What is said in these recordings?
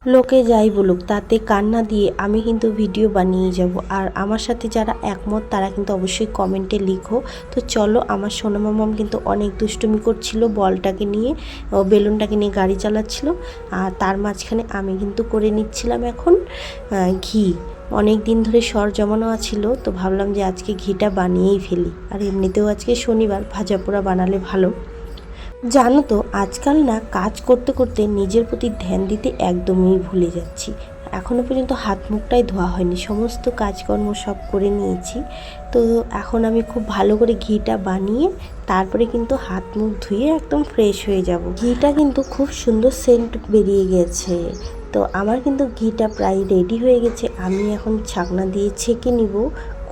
লোকে যাই বলুক তাতে কান্না দিয়ে আমি কিন্তু ভিডিও বানিয়ে যাব। আর আমার সাথে যারা একমত তারা কিন্তু অবশ্যই কমেন্টে লিখো। তো চলো, আমার সোনা মামাম কিন্তু অনেক দুষ্টুমি করছিল বলটাকে নিয়ে, বেলুনটাকে নিয়ে গাড়ি চালাচ্ছিল। আর তার মাঝখানে আমি কিন্তু করে নিচ্ছিলাম এখন ঘি। অনেক দিন ধরে সর জমানো ছিল, তো ভাবলাম যে আজকে ঘিটা বানিয়েই ফেলি। আর এমনিতেও আজকে শনিবার, ভাজা পোড়া বানালে ভালো। জানো তো, আজকাল না কাজ করতে করতে নিজের প্রতি ধ্যান দিতে একদমই ভুলে যাচ্ছি। এখনও পর্যন্ত হাত মুখটাই ধোয়া হয়নি, সমস্ত কাজকর্ম সব করে নিয়েছি। তো এখন আমি খুব ভালো করে ঘিটা বানিয়ে তারপরে কিন্তু হাত মুখ ধুয়ে একদম ফ্রেশ হয়ে যাব। ঘিটা কিন্তু খুব সুন্দর সেন্ট বেরিয়ে গেছে। তো আমার কিন্তু ঘিটা প্রায় রেডি হয়ে গেছে। আমি এখন ছাকনা দিয়ে ছেঁকে নিব।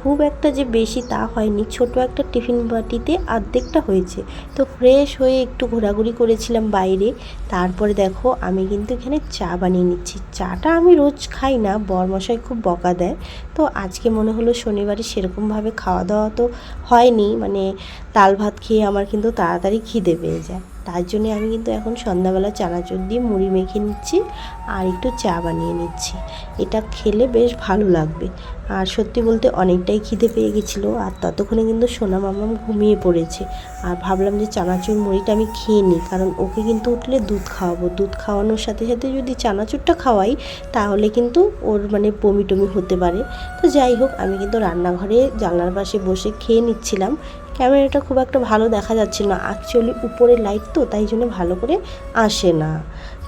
খুব একটা যে বেশি তা হয়নি, ছোট একটা টিফিন বাটিতে অর্ধেকটা হয়েছে। তো ফ্রেশ হয়ে একটু ঘোরাঘুরি করেছিলাম বাইরে। তারপরে দেখো আমি কিন্তু এখানে চা বানিয়ে নিচ্ছি। চাটা আমি রোজ খাই না, বরমশাই খুব বকা দেয়। তো আজকে মনে হলো শনিবারে সেরকমভাবে খাওয়া দাওয়া তো হয়নি, মানে ডাল ভাত খেয়ে আমার কিন্তু তাড়াতাড়ি খিদে পেয়ে যায়। তার জন্যে আমি কিন্তু এখন সন্ধ্যাবেলা চানাচুর দিয়ে মুড়ি মেখে নিচ্ছি আর একটু চা বানিয়ে নিচ্ছি। এটা খেলে বেশ ভালো লাগবে। আর সত্যি বলতে অনেকটাই খিদে পেয়ে গেছিলো। আর ততক্ষণে কিন্তু সোনা মামাম ঘুমিয়ে পড়েছে। আর ভাবলাম যে চানাচুর মুড়িটা আমি খেয়ে নিই, কারণ ওকে কিন্তু উঠলে দুধ খাওয়াবো। দুধ খাওয়ানোর সাথে সাথে যদি চানাচুরটা খাওয়াই তাহলে কিন্তু ওর মানে বমি টমি হতে পারে। তো যাই হোক, আমি কিন্তু রান্নাঘরে জানলার পাশে বসে খেয়ে নিচ্ছিলাম। ক্যামেরাটা খুব একটা ভালো দেখা যাচ্ছে না, অ্যাকচুয়ালি উপরে লাইট তো, তাই জন্য ভালো করে আসে না।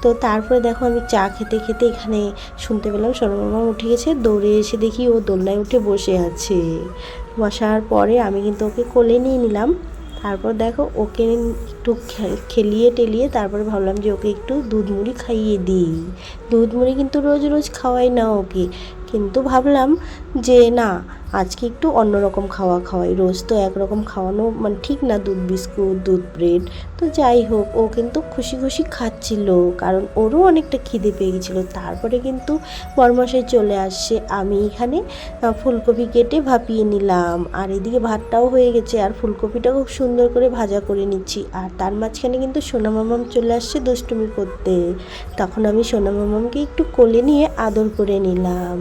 তো তারপরে দেখো আমি চা খেতে খেতে এখানে শুনতে পেলাম সোনা মামা উঠে গেছে। দৌড়ে এসে দেখি ও দোলনায় উঠে বসে আছে। বসার পরে আমি কিন্তু ওকে কোলে নিয়ে নিলাম। তারপর দেখো ওকে একটু খেলিয়ে টেলিয়ে তারপরে ভাবলাম যে ওকে একটু দুধ মুড়ি খাইয়ে দিই। দুধ মুড়ি কিন্তু রোজ রোজ খাওয়াই না ওকে, কিন্তু ভাবলাম যে না, আজকে একটু অন্যরকম খাওয়াই। রোজ তো একরকম খাওয়ানো মানে ঠিক না, দুধ বিস্কুট দুধ ব্রেড। তো যাই হোক, ও কিন্তু খুশি খুশি খাচ্ছিল, কারণ ওরও অনেকটা খিদে পেয়ে গেছিলো। তারপরে কিন্তু বরমশাই চলে আসছে। আমি এখানে ফুলকপি কেটে ভাপিয়ে নিলাম, আর এদিকে ভাতটাও হয়ে গেছে, আর ফুলকপিটা খুব সুন্দর করে ভাজা করে নিচ্ছি। আর তার মাঝখানে কিন্তু সোনা মামাম চলে আসছে দুষ্টুমি করতে। তখন আমি সোনা মামামকে একটু কোলে নিয়ে আদর করে নিলাম।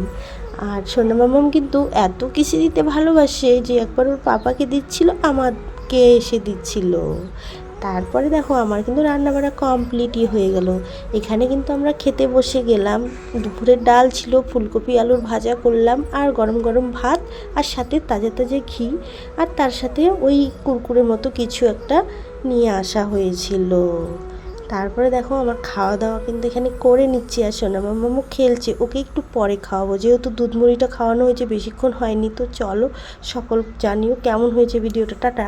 আর সোনা মামাম কিন্তু এত কিসে দিতে ভালোবাসে যে একবার ওর পাপাকে দিচ্ছিল, আমাকে এসে দিচ্ছিল। তারপরে দেখো আমার কিন্তু রান্নাবাড়া কমপ্লিটই হয়ে গেল। এখানে কিন্তু আমরা খেতে বসে গেলাম। দুপুরের ডাল ছিল, ফুলকপি আলুর ভাজা করলাম, আর গরম গরম ভাত, আর সাথে তাজা তাজা ঘি, আর তার সাথে ওই কুরকুরের মতো কিছু একটা নিয়ে আসা হয়েছিল। তারপরে দেখো আমার খাওয়া দাওয়া কিন্তু এখানে করে নিচ্ছি। আর সোনা মামামও খেলছে, ওকে একটু পরে খাওয়াবো, যেহেতু দুধ মুড়িটা খাওয়ানো হয়েছে, বেশিক্ষণ হয়নি। তো চলো, সকল জানিও কেমন হয়েছে ভিডিওটা। টাটা।